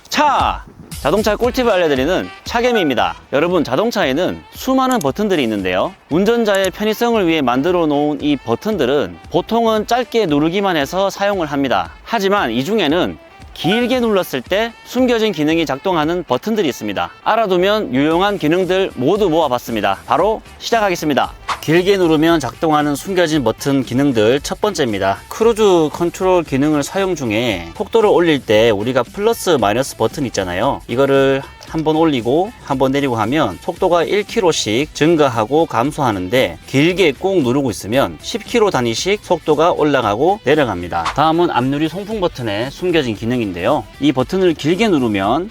차! 자동차 꿀팁을 알려드리는 차개미입니다. 여러분, 자동차에는 수많은 버튼들이 있는데요, 운전자의 편의성을 위해 만들어 놓은 이 버튼들은 보통은 짧게 누르기만 해서 사용을 합니다. 하지만 이 중에는 길게 눌렀을 때 숨겨진 기능이 작동하는 버튼들이 있습니다. 알아두면 유용한 기능들 모두 모아봤습니다. 바로 시작하겠습니다. 길게 누르면 작동하는 숨겨진 버튼 기능들, 첫 번째입니다. 크루즈 컨트롤 기능을 사용 중에 속도를 올릴 때 우리가 플러스 마이너스 버튼 있잖아요. 이거를 한번 올리고 한번 내리고 하면 속도가 1km씩 증가하고 감소하는데, 길게 꾹 누르고 있으면 10km 단위씩 속도가 올라가고 내려갑니다. 다음은 앞유리 송풍 버튼의 숨겨진 기능인데요, 이 버튼을 길게 누르면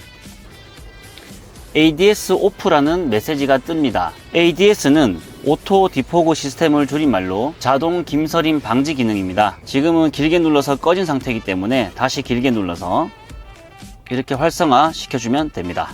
ADS 오프라는 메시지가 뜹니다. ADS는 오토 디포그 시스템을 줄임말로 자동 김서림 방지 기능입니다. 지금은 길게 눌러서 꺼진 상태이기 때문에 다시 길게 눌러서 이렇게 활성화 시켜주면 됩니다.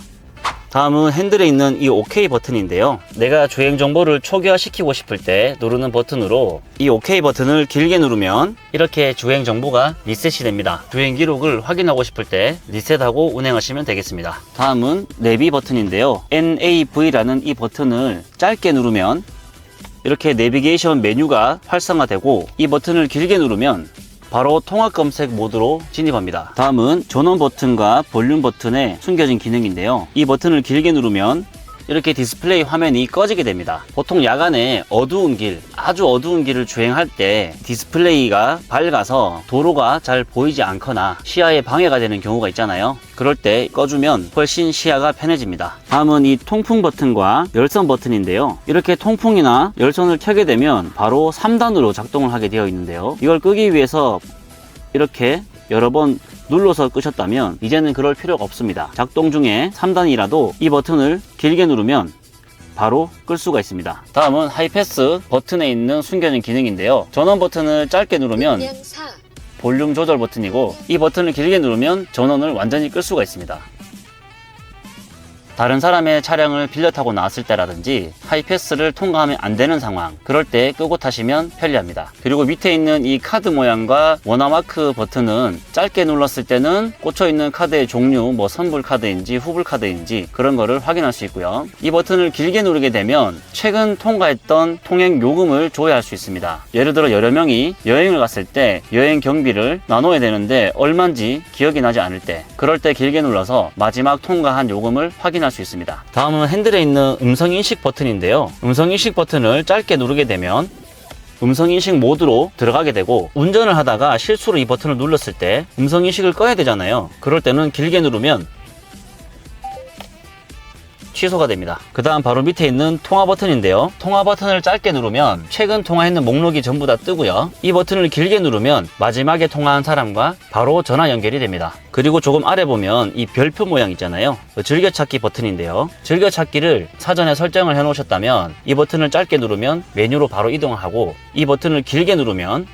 다음은 핸들에 있는 이 OK 버튼인데요, 내가 주행 정보를 초기화시키고 싶을 때 누르는 버튼으로 이 OK 버튼을 길게 누르면 이렇게 주행 정보가 리셋이 됩니다. 주행 기록을 확인하고 싶을 때 리셋하고 운행하시면 되겠습니다. 다음은 내비 버튼인데요, NAV라는 이 버튼을 짧게 누르면 이렇게 내비게이션 메뉴가 활성화되고, 이 버튼을 길게 누르면 바로 통합 검색 모드로 진입합니다. 다음은 전원 버튼과 볼륨 버튼의 숨겨진 기능인데요, 이 버튼을 길게 누르면 이렇게 디스플레이 화면이 꺼지게 됩니다. 보통 야간에 어두운 길, 아주 어두운 길을 주행할 때 디스플레이가 밝아서 도로가 잘 보이지 않거나 시야에 방해가 되는 경우가 있잖아요. 그럴 때 꺼주면 훨씬 시야가 편해집니다. 다음은 이 통풍 버튼과 열선 버튼인데요, 이렇게 통풍이나 열선을 켜게 되면 바로 3단으로 작동을 하게 되어 있는데요, 이걸 끄기 위해서 이렇게 여러 번 눌러서 끄셨다면 이제는 그럴 필요가 없습니다. 작동 중에 3단이라도 이 버튼을 길게 누르면 바로 끌 수가 있습니다. 다음은 하이패스 버튼에 있는 숨겨진 기능인데요, 전원 버튼을 짧게 누르면 볼륨 조절 버튼이고, 이 버튼을 길게 누르면 전원을 완전히 끌 수가 있습니다. 다른 사람의 차량을 빌려 타고 나왔을 때라든지 하이패스를 통과하면 안 되는 상황, 그럴 때 끄고 타시면 편리합니다. 그리고 밑에 있는 이 카드 모양과 원화마크 버튼은 짧게 눌렀을 때는 꽂혀 있는 카드의 종류, 뭐 선불 카드인지 후불 카드인지 그런 거를 확인할 수 있고요, 이 버튼을 길게 누르게 되면 최근 통과했던 통행 요금을 조회할 수 있습니다. 예를 들어 여러 명이 여행을 갔을 때 여행 경비를 나눠야 되는데 얼마인지 기억이 나지 않을 때, 그럴 때 길게 눌러서 마지막 통과한 요금을 확인할 수 있습니다. 다음은 핸들에 있는 음성인식 버튼인데요, 음성인식 버튼을 짧게 누르게 되면 음성인식 모드로 들어가게 되고, 운전을 하다가 실수로 이 버튼을 눌렀을 때 음성인식을 꺼야 되잖아요. 그럴 때는 길게 누르면 취소가 됩니다. 그 다음 바로 밑에 있는 통화 버튼인데요, 통화 버튼을 짧게 누르면 최근 통화했는 목록이 전부 다 뜨고요, 이 버튼을 길게 누르면 마지막에 통화한 사람과 바로 전화 연결이 됩니다. 그리고 조금 아래 보면 이 별표 모양 있잖아요, 즐겨찾기 버튼인데요, 즐겨찾기를 사전에 설정을 해 놓으셨다면 이 버튼을 짧게 누르면 메뉴로 바로 이동하고, 이 버튼을 길게 누르면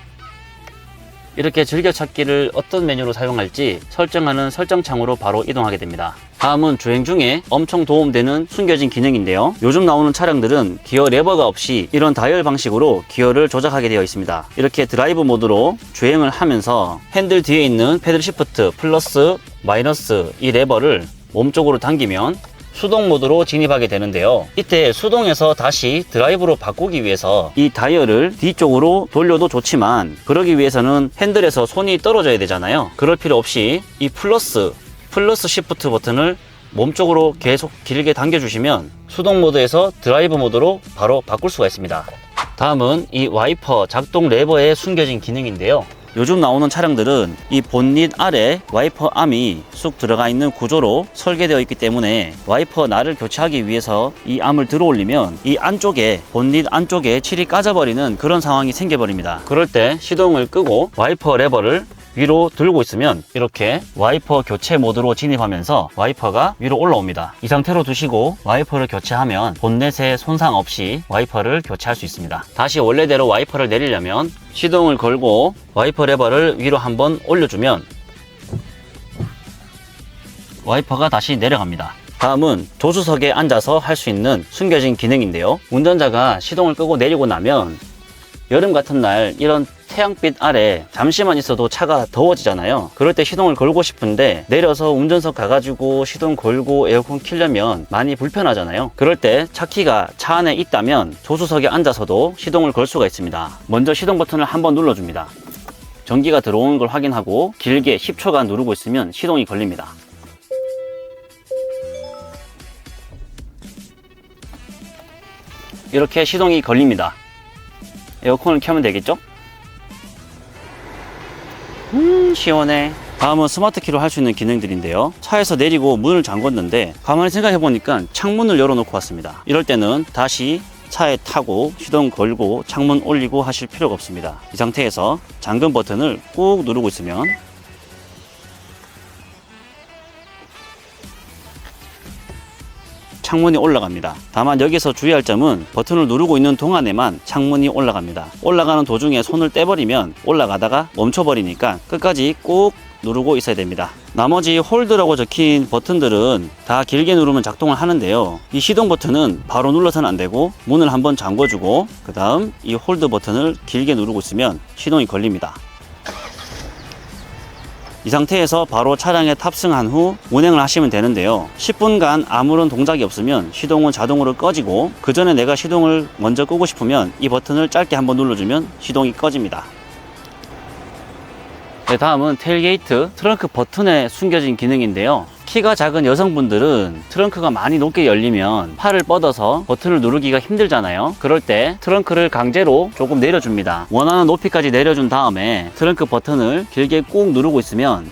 이렇게 즐겨찾기를 어떤 메뉴로 사용할지 설정하는 설정창으로 바로 이동하게 됩니다. 다음은 주행 중에 엄청 도움되는 숨겨진 기능인데요, 요즘 나오는 차량들은 기어 레버가 없이 이런 다이얼 방식으로 기어를 조작하게 되어 있습니다. 이렇게 드라이브 모드로 주행을 하면서 핸들 뒤에 있는 패들 시프트 플러스 마이너스 이 레버를 몸쪽으로 당기면 수동 모드로 진입하게 되는데요, 이때 수동에서 다시 드라이브로 바꾸기 위해서 이 다이얼을 뒤쪽으로 돌려도 좋지만, 그러기 위해서는 핸들에서 손이 떨어져야 되잖아요. 그럴 필요 없이 이 플러스 시프트 버튼을 몸쪽으로 계속 길게 당겨주시면 수동 모드에서 드라이브 모드로 바로 바꿀 수가 있습니다. 다음은 이 와이퍼 작동 레버의 숨겨진 기능인데요, 요즘 나오는 차량들은 이 본닛 아래 와이퍼 암이 쑥 들어가 있는 구조로 설계되어 있기 때문에 와이퍼 날을 교체하기 위해서 이 암을 들어 올리면 이 안쪽에, 본닛 안쪽에 칠이 까져버리는 그런 상황이 생겨버립니다. 그럴 때 시동을 끄고 와이퍼 레버를 위로 들고 있으면 이렇게 와이퍼 교체 모드로 진입하면서 와이퍼가 위로 올라옵니다. 이 상태로 두시고 와이퍼를 교체하면 본넷에 손상 없이 와이퍼를 교체할 수 있습니다. 다시 원래대로 와이퍼를 내리려면 시동을 걸고 와이퍼 레버를 위로 한번 올려주면 와이퍼가 다시 내려갑니다. 다음은 조수석에 앉아서 할 수 있는 숨겨진 기능인데요, 운전자가 시동을 끄고 내리고 나면 여름 같은 날 이런 태양빛 아래 잠시만 있어도 차가 더워지잖아요. 그럴 때 시동을 걸고 싶은데 내려서 운전석 가가지고 시동 걸고 에어컨 켜려면 많이 불편하잖아요. 그럴 때 차 키가 차 안에 있다면 조수석에 앉아서도 시동을 걸 수가 있습니다. 먼저 시동 버튼을 한번 눌러줍니다. 전기가 들어오는 걸 확인하고 길게 10초간 누르고 있으면 시동이 걸립니다. 이렇게 시동이 걸립니다. 에어컨을 켜면 되겠죠? 시원해. 다음은 스마트 키로 할 수 있는 기능들인데요. 차에서 내리고 문을 잠궜는데 가만히 생각해 보니까 창문을 열어놓고 왔습니다. 이럴 때는 다시 차에 타고 시동 걸고 창문 올리고 하실 필요가 없습니다. 이 상태에서 잠금 버튼을 꾹 누르고 있으면 창문이 올라갑니다. 다만 여기서 주의할 점은 버튼을 누르고 있는 동안에만 창문이 올라갑니다. 올라가는 도중에 손을 떼버리면 올라가다가 멈춰버리니까 끝까지 꾹 누르고 있어야 됩니다. 나머지 홀드라고 적힌 버튼들은 다 길게 누르면 작동을 하는데요. 이 시동 버튼은 바로 눌러서는 안 되고 문을 한번 잠궈주고 그 다음 이 홀드 버튼을 길게 누르고 있으면 시동이 걸립니다. 이 상태에서 바로 차량에 탑승한 후 운행을 하시면 되는데요. 10분간 아무런 동작이 없으면 시동은 자동으로 꺼지고 그 전에 내가 시동을 먼저 끄고 싶으면 이 버튼을 짧게 한번 눌러주면 시동이 꺼집니다. 네, 다음은 테일게이트 트렁크 버튼에 숨겨진 기능인데요. 키가 작은 여성분들은 트렁크가 많이 높게 열리면 팔을 뻗어서 버튼을 누르기가 힘들잖아요. 그럴 때 트렁크를 강제로 조금 내려줍니다. 원하는 높이까지 내려준 다음에 트렁크 버튼을 길게 꾹 누르고 있으면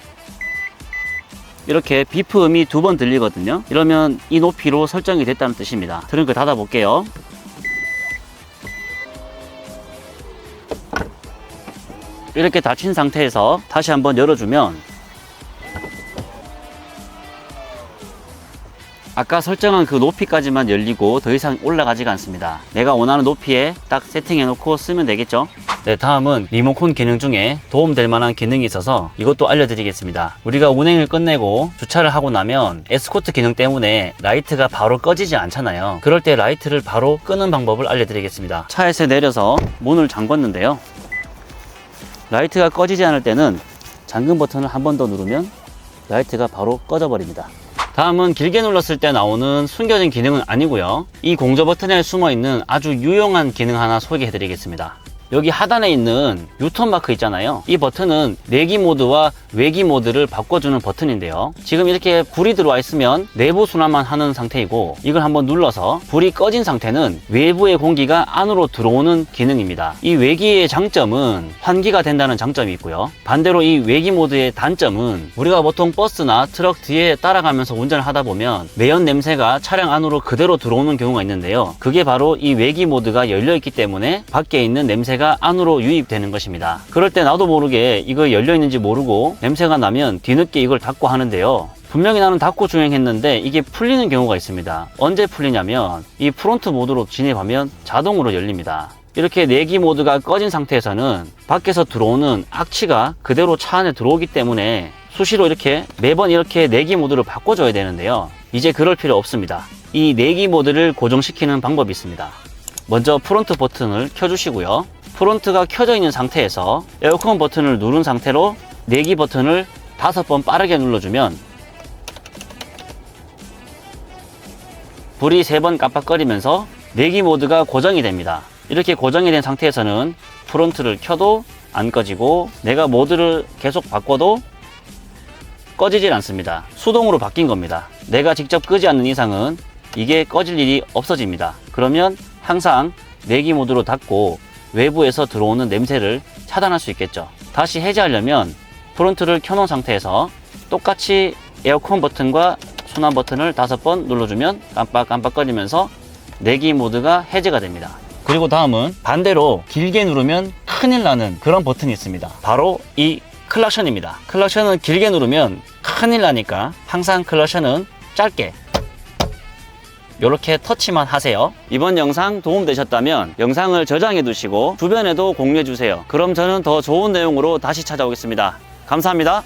이렇게 비프 음이 2번 들리거든요. 이러면 이 높이로 설정이 됐다는 뜻입니다. 트렁크 닫아 볼게요. 이렇게 닫힌 상태에서 다시 한번 열어주면 아까 설정한 그 높이까지만 열리고 더 이상 올라가지가 않습니다. 내가 원하는 높이에 딱 세팅해 놓고 쓰면 되겠죠. 네, 다음은 리모컨 기능 중에 도움될 만한 기능이 있어서 이것도 알려드리겠습니다. 우리가 운행을 끝내고 주차를 하고 나면 에스코트 기능 때문에 라이트가 바로 꺼지지 않잖아요. 그럴 때 라이트를 바로 끄는 방법을 알려드리겠습니다. 차에서 내려서 문을 잠궜는데요. 라이트가 꺼지지 않을 때는 잠금 버튼을 한 번 더 누르면 라이트가 바로 꺼져 버립니다. 다음은 길게 눌렀을 때 나오는 숨겨진 기능은 아니고요. 이 공조 버튼에 숨어 있는 아주 유용한 기능 하나 소개해 드리겠습니다. 여기 하단에 있는 유턴 마크 있잖아요. 이 버튼은 내기 모드와 외기 모드를 바꿔주는 버튼인데요. 지금 이렇게 불이 들어와 있으면 내부 순환만 하는 상태이고 이걸 한번 눌러서 불이 꺼진 상태는 외부의 공기가 안으로 들어오는 기능입니다. 이 외기의 장점은 환기가 된다는 장점이 있고요. 반대로 이 외기 모드의 단점은 우리가 보통 버스나 트럭 뒤에 따라가면서 운전을 하다 보면 매연 냄새가 차량 안으로 그대로 들어오는 경우가 있는데요. 그게 바로 이 외기 모드가 열려 있기 때문에 밖에 있는 냄새가 안으로 유입되는 것입니다. 그럴 때 나도 모르게 이거 열려 있는지 모르고 냄새가 나면 뒤늦게 이걸 닫고 하는데요. 분명히 나는 닫고 주행했는데 이게 풀리는 경우가 있습니다. 언제 풀리냐면 이 프론트 모드로 진입하면 자동으로 열립니다. 이렇게 내기 모드가 꺼진 상태에서는 밖에서 들어오는 악취가 그대로 차 안에 들어오기 때문에 수시로 이렇게 매번 이렇게 내기 모드를 바꿔줘야 되는데요. 이제 그럴 필요 없습니다. 이 내기 모드를 고정시키는 방법이 있습니다. 먼저 프론트 버튼을 켜주시고요. 프론트가 켜져 있는 상태에서 에어컨 버튼을 누른 상태로 내기 버튼을 5번 빠르게 눌러주면 불이 3번 깜빡거리면서 내기 모드가 고정이 됩니다. 이렇게 고정이 된 상태에서는 프론트를 켜도 안 꺼지고 내가 모드를 계속 바꿔도 꺼지질 않습니다. 수동으로 바뀐 겁니다. 내가 직접 끄지 않는 이상은 이게 꺼질 일이 없어집니다. 그러면 항상 내기 모드로 닫고 외부에서 들어오는 냄새를 차단할 수 있겠죠. 다시 해제하려면 프론트를 켜놓은 상태에서 똑같이 에어컨 버튼과 순환 버튼을 5번 눌러주면 깜빡깜빡거리면서 내기 모드가 해제가 됩니다. 그리고 다음은 반대로 길게 누르면 큰일 나는 그런 버튼이 있습니다. 바로 이 클락션입니다. 클락션은 길게 누르면 큰일 나니까 항상 클락션은 짧게 이렇게 터치만 하세요. 이번 영상 도움되셨다면 영상을 저장해 두시고 주변에도 공유해 주세요. 그럼 저는 더 좋은 내용으로 다시 찾아오겠습니다. 감사합니다.